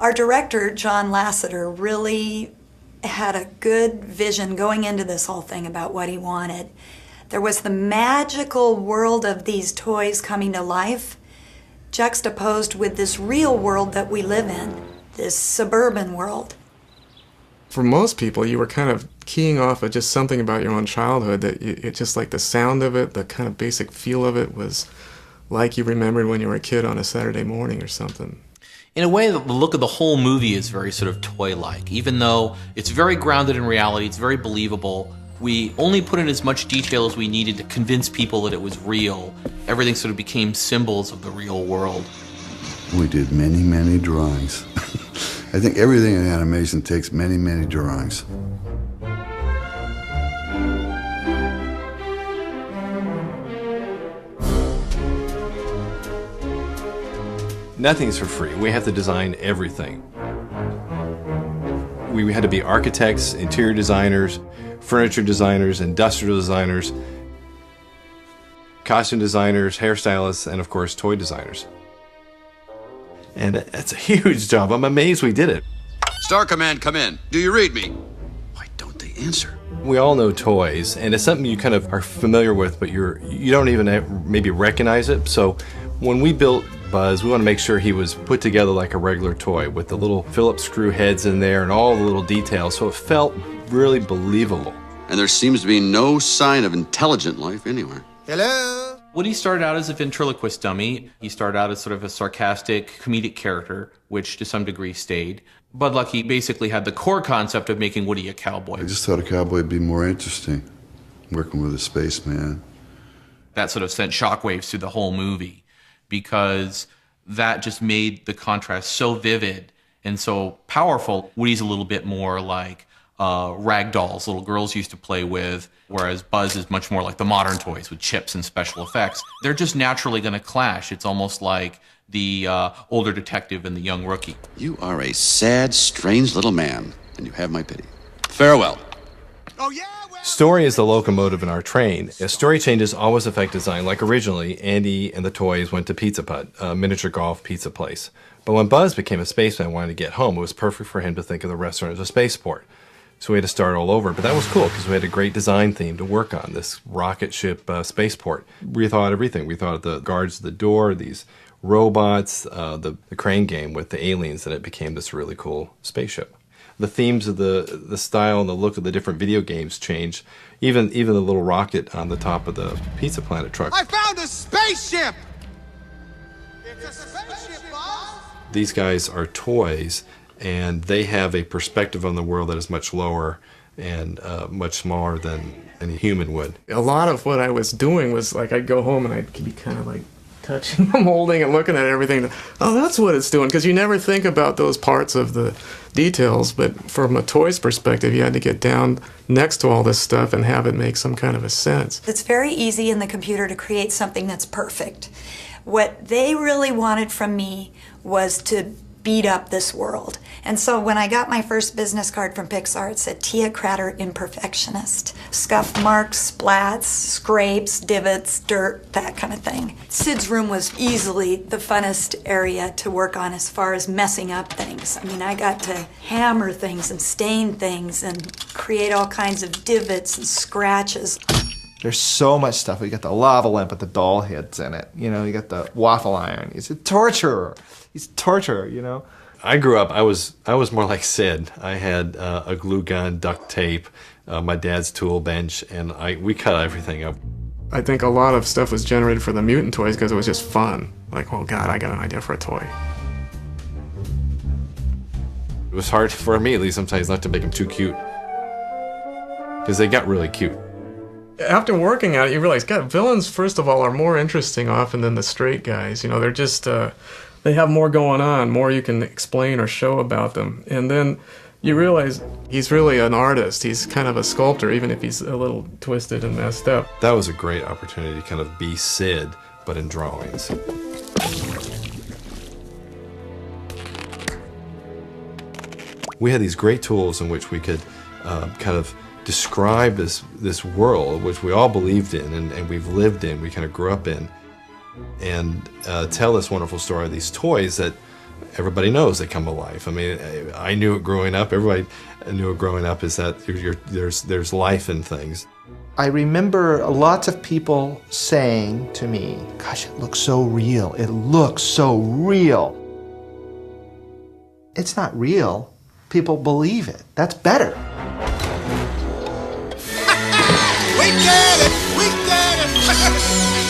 Our director, John Lasseter, really had a good vision going into this whole thing about what he wanted. There was the magical world of these toys coming to life, juxtaposed with this real world that we live in, this suburban world. For most people, you were kind of keying off of just something about your own childhood, that it just like the sound of it, the kind of basic feel of it was like you remembered when you were a kid on a Saturday morning or something. In a way, the look of the whole movie is very sort of toy-like. Even though it's very grounded in reality, it's very believable, we only put in as much detail as we needed to convince people that it was real. Everything sort of became symbols of the real world. We did many, many drawings. I think everything in animation takes many, many drawings. Nothing's for free. We have to design everything. We had to be architects, interior designers, furniture designers, industrial designers, costume designers, hairstylists, and of course, toy designers. And it's a huge job. I'm amazed we did it. Star Command, come in. Do you read me? Why don't they answer? We all know toys, and it's something you kind of are familiar with, but you don't even maybe recognize it. So when we built Buzz, we want to make sure he was put together like a regular toy with the little Phillips screw heads in there and all the little details, so it felt really believable. And there seems to be no sign of intelligent life anywhere. Hello? Woody started out as a ventriloquist dummy. He started out as sort of a sarcastic, comedic character, which to some degree stayed. Bud Lucky basically had the core concept of making Woody a cowboy. I just thought a cowboy would be more interesting, working with a spaceman. That sort of sent shockwaves through the whole movie, because that just made the contrast so vivid and so powerful. Woody's a little bit more like rag dolls little girls used to play with, whereas Buzz is much more like the modern toys with chips and special effects. They're just naturally going to clash. It's almost like the older detective and the young rookie. You are a sad, strange little man, and you have my pity. Farewell. Oh, yeah? Story is the locomotive in our train. As story changes always affect design. Like originally, Andy and the toys went to Pizza Putt, a miniature golf pizza place. But when Buzz became a spaceman and wanted to get home, it was perfect for him to think of the restaurant as a spaceport. So we had to start all over. But that was cool because we had a great design theme to work on, this rocket ship spaceport. We thought everything. We thought of the guards at the door, these robots, the crane game with the aliens, and it became this really cool spaceship. The themes of the style and the look of the different video games changed. Even the little rocket on the top of the Pizza Planet truck. I found a spaceship! It's a spaceship, Buzz! These guys are toys, and they have a perspective on the world that is much lower and much smaller than any human would. A lot of what I was doing was like I'd go home and I'd be kind of like touching them, holding and looking at everything. Oh, that's what it's doing, because you never think about those parts of the details, but from a toy's perspective, you had to get down next to all this stuff and have it make some kind of a sense. It's very easy in the computer to create something that's perfect. What they really wanted from me was to beat up this world. And so when I got my first business card from Pixar, it said Tia Cratter Imperfectionist. Scuff marks, splats, scrapes, divots, dirt, that kind of thing. Sid's room was easily the funnest area to work on as far as messing up things. I mean, I got to hammer things and stain things and create all kinds of divots and scratches. There's so much stuff. You got the lava lamp with the doll heads in it. You know, you got the waffle iron. He's a torturer. He's torture, you know. I grew up, I was more like Sid. I had a glue gun, duct tape, my dad's tool bench, and we cut everything up. I think a lot of stuff was generated for the mutant toys because it was just fun. Like, oh God, I got an idea for a toy. It was hard for me, at least sometimes, not to make them too cute, because they got really cute. After working at it, you realize, God, villains, first of all, are more interesting often than the straight guys. You know, they're just, they have more going on, more you can explain or show about them. And then you realize he's really an artist. He's kind of a sculptor, even if he's a little twisted and messed up. That was a great opportunity to kind of be Sid, but in drawings. We had these great tools in which we could kind of describe this world, which we all believed in and we've lived in, we kind of grew up in, and tell this wonderful story of these toys that everybody knows they come alive. I mean, I knew it growing up. Everybody knew it growing up, is that there's life in things. I remember lots of people saying to me, gosh, it looks so real. It looks so real. It's not real. People believe it. That's better. We did it! We did it!